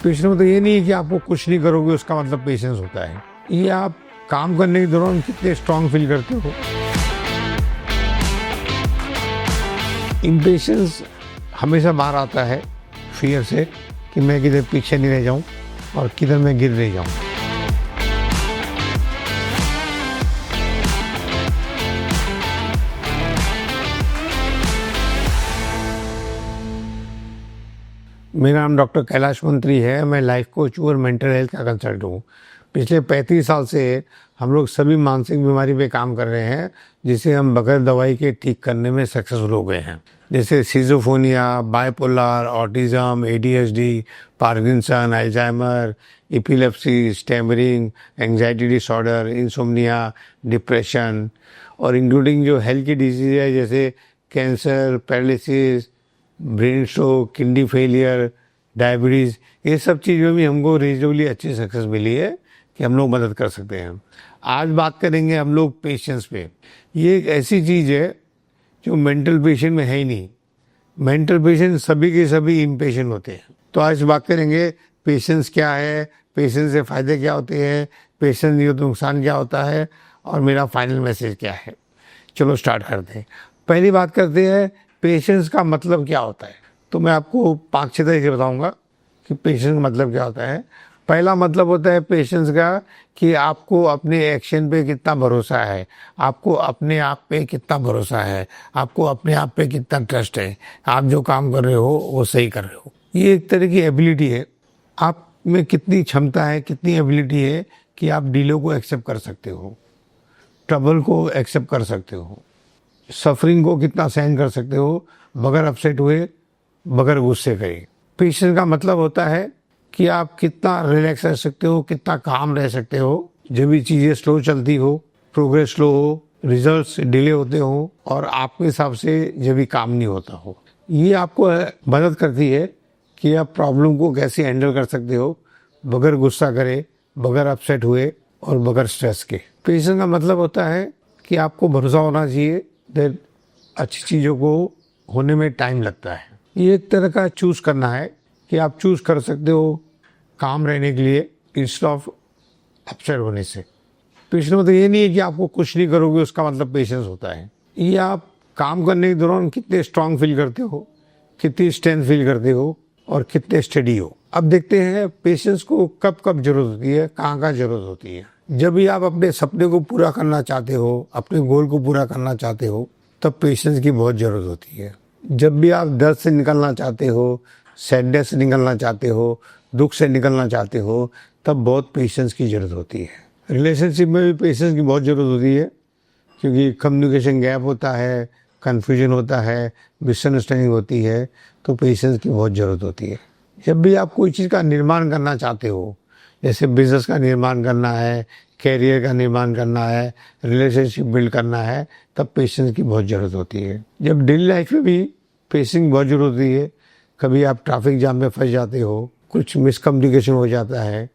Patience मतलब ये नहीं है कि आपको कुछ नहीं करोगे उसका मतलब पेशेंस होता है। ये आप काम करने के दौरान कितने स्ट्रांग फील करते हो। इम्पेशेंस हमेशा बाहर आता है फियर से कि मैं किधर पीछे नहीं रह जाऊं और किधर मैं गिर नहीं जाऊं। मेरा नाम डॉक्टर कैलाश मंत्री है। मैं लाइफ कोच और मेंटल हेल्थ का कंसल्टेंट हूँ। पिछले 35 साल से हम लोग सभी मानसिक बीमारी पे काम कर रहे हैं जिसे हम बगैर दवाई के ठीक करने में सक्सेसफुल हो गए हैं, जैसे schizophrenia, bipolar, autism, ADHD, Parkinson, Alzheimer, epilepsy, stammering, anxiety disorder, insomnia, depression और इंक्लूडिंग जो हेल्थ की डिजीज है जैसे cancer, paralysis, brain stroke, kidney failure, diabetes, ये सब चीज़ों में हमको रीजनेबली अच्छी सक्सेस मिली है कि हम लोग मदद कर सकते हैं। आज बात करेंगे हम लोग पेशेंस पे। ये एक ऐसी चीज़ है जो मेंटल पेशेंट में है ही नहीं। मेंटल पेशेंट सभी के सभी इम्पेशेंट होते हैं। तो आज बात करेंगे पेशेंस क्या है, पेशेंस से फ़ायदे क्या होते हैं, पेशेंस नहीं हो तो नुकसान क्या होता है और मेरा फाइनल मैसेज क्या है। चलो स्टार्ट करते हैं। पहली बात करते हैं पेशेंस का मतलब क्या होता है। तो मैं आपको 5-6 तरीके बताऊंगा कि पेशेंस का मतलब क्या होता है। पहला मतलब होता है पेशेंस का कि आपको अपने एक्शन पे कितना भरोसा है, आपको अपने आप पे कितना भरोसा है, आपको अपने आप पे कितना ट्रस्ट है, आप जो काम कर रहे हो वो सही कर रहे हो। ये एक तरह की एबिलिटी है। आप में कितनी क्षमता है, कितनी एबिलिटी है कि आप डीलों को एक्सेप्ट कर सकते हो, ट्रबल को एक्सेप्ट कर सकते हो, सफरिंग को कितना सहन कर सकते हो बगैर अपसेट हुए, बगैर गुस्से करे। पेशेंस का मतलब होता है कि आप कितना रिलैक्स रह सकते हो, कितना काम रह सकते हो जब भी चीज़ें स्लो चलती हो, प्रोग्रेस स्लो हो, रिजल्ट्स डिले होते हो और आपके हिसाब से जब भी काम नहीं होता हो। ये आपको मदद करती है कि आप प्रॉब्लम को कैसे हैंडल कर सकते हो बगैर गुस्सा करे, बगैर अपसेट हुए और बगैर स्ट्रेस के। पेशेंस का मतलब होता है कि आपको भरोसा होना चाहिए दैट अच्छी चीज़ों को होने में टाइम लगता है। ये एक तरह का चूज़ करना है कि आप चूज़ कर सकते हो काम रहने के लिए इंस्टेड ऑफ अपसेट होने से। पेशेंस मतलब ये नहीं है कि आपको कुछ नहीं करोगे उसका मतलब पेशेंस होता है। ये आप काम करने के दौरान कितने स्ट्रांग फील करते हो, कितनी स्ट्रेंथ फील करते हो और कितने स्टडी हो। अब देखते हैं पेशेंस को कब कब जरूरत होती है, कहाँ जरूरत होती है। जब भी आप अपने सपने को पूरा करना चाहते हो, अपने गोल को पूरा करना चाहते हो, तब पेशेंस की बहुत ज़रूरत होती है। जब भी आप दर्द से निकलना चाहते हो, सैडनेस से निकलना चाहते हो, दुख से निकलना चाहते हो, तब बहुत पेशेंस की ज़रूरत होती है। रिलेशनशिप में भी पेशेंस की बहुत ज़रूरत होती है क्योंकि कम्युनिकेशन गैप होता है, कन्फ्यूजन होता है, मिसअंडरस्टैंडिंग होती है, तो पेशेंस की बहुत ज़रूरत होती है। जब भी आप कोई चीज़ का निर्माण करना चाहते हो, जैसे बिजनेस का निर्माण करना है, कैरियर का निर्माण करना है, रिलेशनशिप बिल्ड करना है, तब पेशेंस की बहुत ज़रूरत होती है। जब डेली लाइफ में भी पेशेंस की बहुत ज़रूरत होती है। कभी आप ट्रैफिक जाम में फंस जाते हो, कुछ मिसकम्युनिकेशन हो जाता है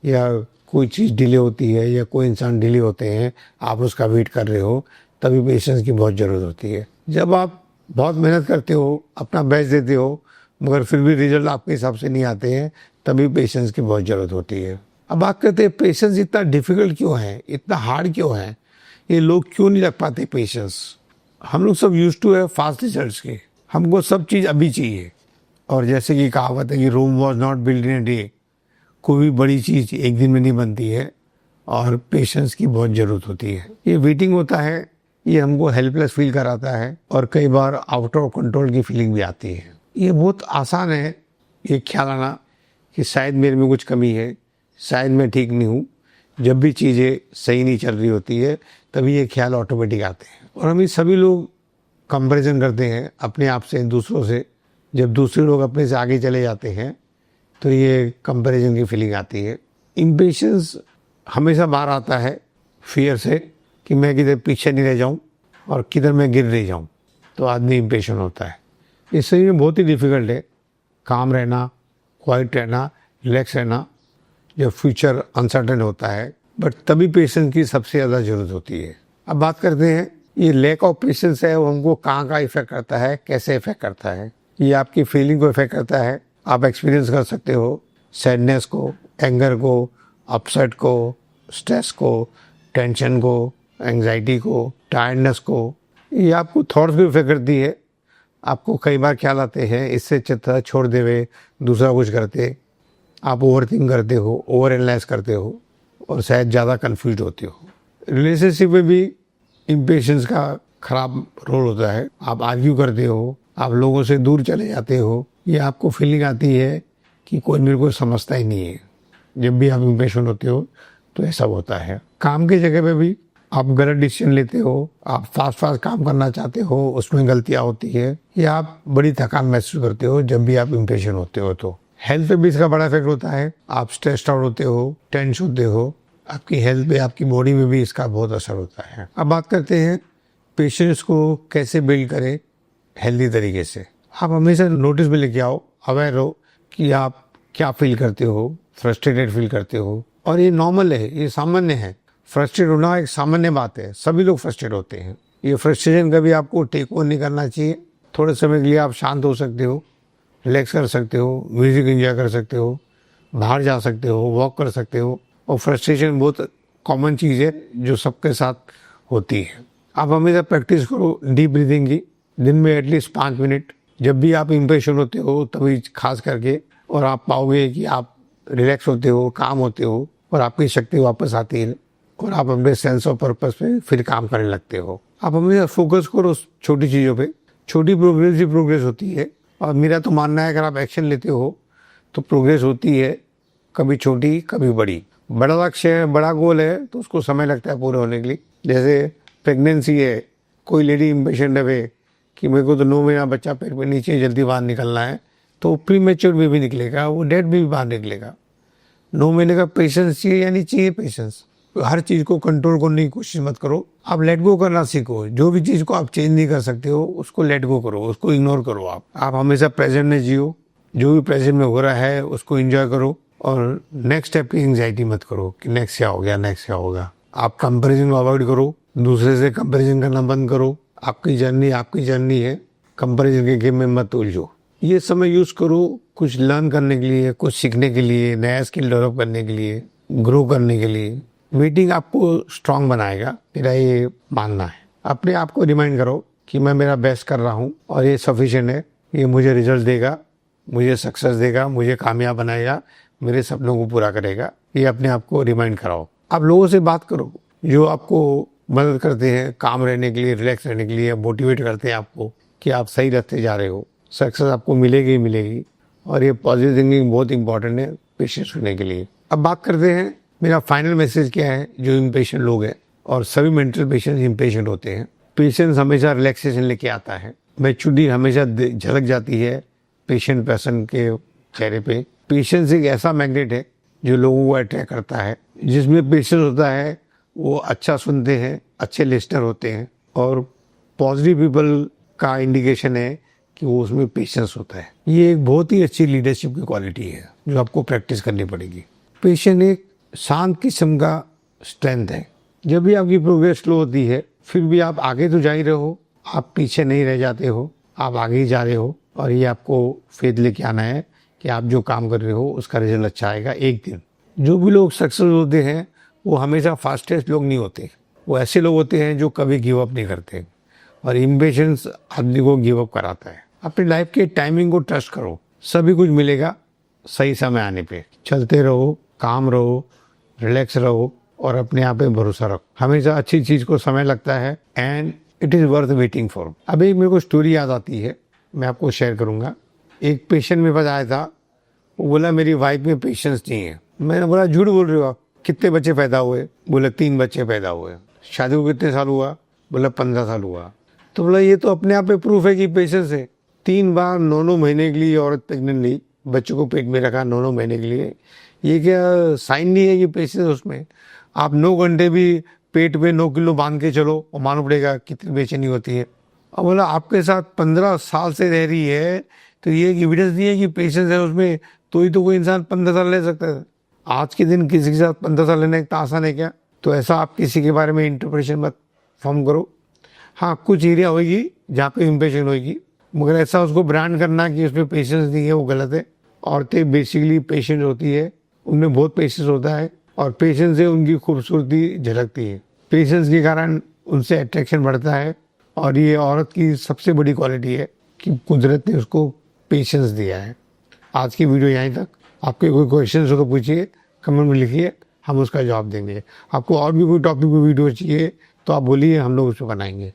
या कोई चीज़ डिले होती है या कोई इंसान डिले होते हैं, आप उसका वेट कर रहे हो, तभी पेशेंस की बहुत ज़रूरत होती है। जब आप बहुत मेहनत करते हो, अपना बेस्ट देते हो, मगर फिर भी रिजल्ट आपके हिसाब से नहीं आते हैं, तभी पेशेंस की बहुत ज़रूरत होती है। अब बात करते हैं पेशेंस इतना डिफ़िकल्ट क्यों है, इतना हार्ड क्यों है, ये लोग क्यों नहीं रख पाते पेशेंस। हम लोग सब यूज्ड टू है फास्ट रिजल्ट्स के, हमको सब चीज़ अभी चाहिए। और जैसे कि कहावत है कि Rome was not build in a day, कोई भी बड़ी चीज़ एक दिन में नहीं बनती है और पेशेंस की बहुत ज़रूरत होती है। ये वेटिंग होता है, ये हमको हेल्पलेस फील कराता है और कई बार आउट ऑफ कंट्रोल की फीलिंग भी आती है। ये बहुत आसान है ये ख्याल आना कि शायद मेरे में कुछ कमी है, शायद मैं ठीक नहीं हूँ। जब भी चीज़ें सही नहीं चल रही होती है तभी ये ख्याल ऑटोमेटिक आते हैं। और हम सभी लोग कंपैरिजन करते हैं अपने आप से दूसरों से। जब दूसरे लोग अपने से आगे चले जाते हैं तो ये कंपैरिजन की फीलिंग आती है। इम्पेशेंस हमेशा बाहर आता है फियर से कि मैं किधर पीछे नहीं रह जाऊँ और किधर मैं गिर नहीं जाऊँ, तो आदमी इम्पेशेंट होता है। इस सही में बहुत ही डिफ़िकल्ट है काम रहना, क्वाइट रहना, रिलैक्स रहना जब फ्यूचर अनसर्टेन होता है, बट तभी पेशेंस की सबसे ज़्यादा ज़रूरत होती है। अब बात करते हैं ये लैक ऑफ पेशेंस है वो हमको कहाँ इफ़ेक्ट करता है, कैसे इफ़ेक्ट करता है। ये आपकी फीलिंग को इफ़ेक्ट करता है। आप एक्सपीरियंस कर सकते हो सैडनेस को, एंगर को, अपसेट को, स्ट्रेस को, टेंशन को, एंजाइटी को, टायर्डनेस को, ये आपको थॉट्स भी इफेक्ट करती है। आपको कई बार ख्याल आते हैं इससे चित्ता छोड़ देवे दूसरा कुछ करते, आप ओवर थिंक करते हो, ओवर एनालाइज करते हो और शायद ज़्यादा कन्फ्यूज होते हो। रिलेशनशिप में भी इम्पेशेंस का खराब रोल होता है। आप आर्ग्यू करते हो, आप लोगों से दूर चले जाते हो, ये आपको फीलिंग आती है कि कोई मेरे को समझता ही नहीं है। जब भी आप इम्पेशेंट होते हो तो ऐसा होता है। काम की जगह पे भी आप गलत डिसीजन लेते हो, आप फास्ट काम करना चाहते हो, उसमें गलतियाँ होती है, या आप बड़ी थकान महसूस करते हो जब भी आप इम्पेशेंट होते हो। तो हेल्थ पे भी इसका बड़ा इफेक्ट होता है। आप स्ट्रेस्ड आउट होते हो, टेंस होते हो, आपकी हेल्थ पे, आपकी बॉडी में भी इसका बहुत असर होता है। अब बात करते हैं पेशेंस को कैसे बिल्ड करें हेल्दी तरीके से। आप हमेशा नोटिस में लेके आओ, अवेयर हो कि आप क्या फील करते हो, फ्रस्ट्रेटेड फील करते हो, और ये नॉर्मल है, ये सामान्य है। फ्रस्ट्रेट होना एक सामान्य बात है, सभी लोग फ्रस्ट्रेट होते हैं। ये फ्रस्ट्रेशन कभी आपको टेक ओवर नहीं करना चाहिए। थोड़े समय के लिए आप शांत हो सकते हो, रिलैक्स कर सकते हो, म्यूजिक एंजॉय कर सकते हो, बाहर जा सकते हो, वॉक कर सकते हो। और फ्रस्ट्रेशन बहुत कॉमन चीज़ है जो सबके साथ होती है। आप हमेशा प्रैक्टिस करो डीप ब्रीदिंग की, दिन में एटलीस्ट 5 मिनट। जब भी आप इम्पेशेंट होते हो तभी खास करके, और आप पाओगे कि आप रिलैक्स होते हो, काम होते हो, और आपकी शक्ति वापस आती है, और आप अपने सेंस ऑफ पर्पस पे फिर काम करने लगते हो। आप हमेशा फोकस करो छोटी चीज़ों पे, छोटी प्रोग्रेस ही प्रोग्रेस होती है। और मेरा तो मानना है अगर आप एक्शन लेते हो तो प्रोग्रेस होती है, कभी छोटी कभी बड़ी। बड़ा लक्ष्य है, बड़ा गोल है तो उसको समय लगता है पूरे होने के लिए। जैसे प्रेगनेंसी है, कोई लेडी इम्पेशेंट है कि मेरे को तो 9 महीना बच्चा पेट में नीचे जल्दी बाहर निकलना है, तो प्री मैच्योर बेबी निकलेगा, वो डेड बेबी बाहर निकलेगा। 9 महीने का पेशेंस चाहिए, यानी चाहिए पेशेंस। हर चीज़ को कंट्रोल करने की कोशिश मत करो, आप लेट गो करना सीखो। जो भी चीज़ को आप चेंज नहीं कर सकते हो उसको लेट गो करो, उसको इग्नोर करो। आप हमेशा प्रेजेंट में जियो, जो भी प्रेजेंट में हो रहा है उसको एंजॉय करो, और नेक्स्ट स्टेप की एंजाइटी मत करो कि नेक्स्ट क्या हो गया, नेक्स्ट क्या होगा। आप कंपैरिजन अवॉइड करो, दूसरे से कंपैरिजन करना बंद करो। आपकी जर्नी है, कंपैरिजन के गेम में मत उलझो। ये समय यूज करो कुछ लर्न करने के लिए, कुछ सीखने के लिए, नया स्किल डेवलप करने के लिए, ग्रो करने के लिए। मीटिंग आपको स्ट्रांग बनाएगा, मेरा ये मानना है। अपने आप को रिमाइंड करो कि मैं मेरा बेस्ट कर रहा हूँ और ये सफिशिएंट है, ये मुझे रिजल्ट देगा, मुझे सक्सेस देगा, मुझे कामयाब बनाएगा, मेरे सपनों को पूरा करेगा। ये अपने आप को रिमाइंड कराओ। आप लोगों से बात करो जो आपको मदद करते हैं काम रहने के लिए, रिलैक्स रहने के लिए, मोटिवेट करते हैं आपको कि आप सही रास्ते जा रहे हो। सक्सेस आपको मिलेगी ही मिलेगी, और ये पॉजिटिव थिंकिंग बहुत इंपॉर्टेंट है पेशेंस होने के लिए। अब बात करते हैं मेरा फाइनल मैसेज क्या है जो इम्पेशेंट लोग हैं, और सभी मेंटल पेशेंट्स इम्पेशेंट होते हैं। पेशेंस हमेशा रिलैक्सेशन लेके आता है, मैच्योरिटी हमेशा झलक जाती है पेशेंट पर्सन के चेहरे पे। पेशेंस एक ऐसा मैग्नेट है जो लोगों को अट्रैक्ट करता है। जिसमें पेशेंस होता है वो अच्छा सुनते हैं, अच्छे लिस्नर होते हैं, और पॉजिटिव पीपल का इंडिकेशन है कि वो उसमें पेशेंस होता है। ये एक बहुत ही अच्छी लीडरशिप की क्वालिटी है जो आपको प्रैक्टिस करनी पड़ेगी। पेशेंस एक शांत किस्म का स्ट्रेंथ है। जब भी आपकी प्रोग्रेस स्लो होती है फिर भी आप आगे तो जा ही रहे हो, आप पीछे नहीं रह जाते हो, आप आगे ही जा रहे हो। और ये आपको फेथ लेके आना है कि आप जो काम कर रहे हो उसका रिजल्ट अच्छा आएगा एक दिन। जो भी लोग सक्सेस होते हैं वो हमेशा फास्टेस्ट लोग नहीं होते, वो ऐसे लोग होते हैं जो कभी गिव अप नहीं करते। और इम्पेशेंस आदमी को गिव अप कराता है। अपनी लाइफ के टाइमिंग को ट्रस्ट करो, सभी कुछ मिलेगा सही समय आने पे। चलते रहो, काम रहो, रिलैक्स रहो, और अपने आप पे भरोसा रखो। हमेशा अच्छी चीज को समय लगता है, and it is worth waiting for. अब एक मेरे को स्टोरी याद आती है, मैं आपको शेयर करूंगा। एक पेशेंट मेरे पास आया था, वो बोला मेरी वाइफ में पेशेंस नहीं है। मैंने बोला झूठ बोल रहे हो आप, कितने बच्चे पैदा हुए? बोले 3 बच्चे पैदा हुए। शादी को कितने साल हुआ? बोला 15 साल हुआ। तो बोला ये तो अपने आप पे प्रूफ है कि पेशेंस है। 3 बार 9 महीने के लिए औरत प्रेग्नेंट ली, बच्चों को पेट में रखा 9 महीने के लिए। ये क्या साइन नहीं है कि पेशेंस उसमें? आप 9 घंटे भी पेट में 9 किलो बांध के चलो और मालूम पड़ेगा कितनी बेचैनी होती है। अब बोला आपके साथ 15 साल से रह रही है तो ये एविडेंस नहीं है कि पेशेंस है उसमें, तो ही तो कोई इंसान 15 साल ले सकता है। आज के दिन किसी के साथ 15 साल लेना इतना आसान है क्या? तो ऐसा आप किसी के बारे में इंटरप्रिटेशन मत फॉर्म करो। हाँ, कुछ एरिया होगी जहाँ पे इम्पेशेंट होगी, मगर ऐसा उसको ब्रांड करना कि उसमें पेशेंस नहीं है वो गलत है। औरतें बेसिकली पेशेंट होती है, उनमें बहुत पेशेंस होता है और पेशेंस से उनकी खूबसूरती झलकती है। पेशेंस के कारण उनसे अट्रैक्शन बढ़ता है और ये औरत की सबसे बड़ी क्वालिटी है कि कुदरत ने उसको पेशेंस दिया है। आज की वीडियो यहीं तक। आपके कोई क्वेश्चन हो तो पूछिए, कमेंट में लिखिए, हम उसका जवाब देंगे। आपको और भी कोई टॉपिक पे वीडियो चाहिए तो आप बोलिए, हम लोग उसको बनाएंगे।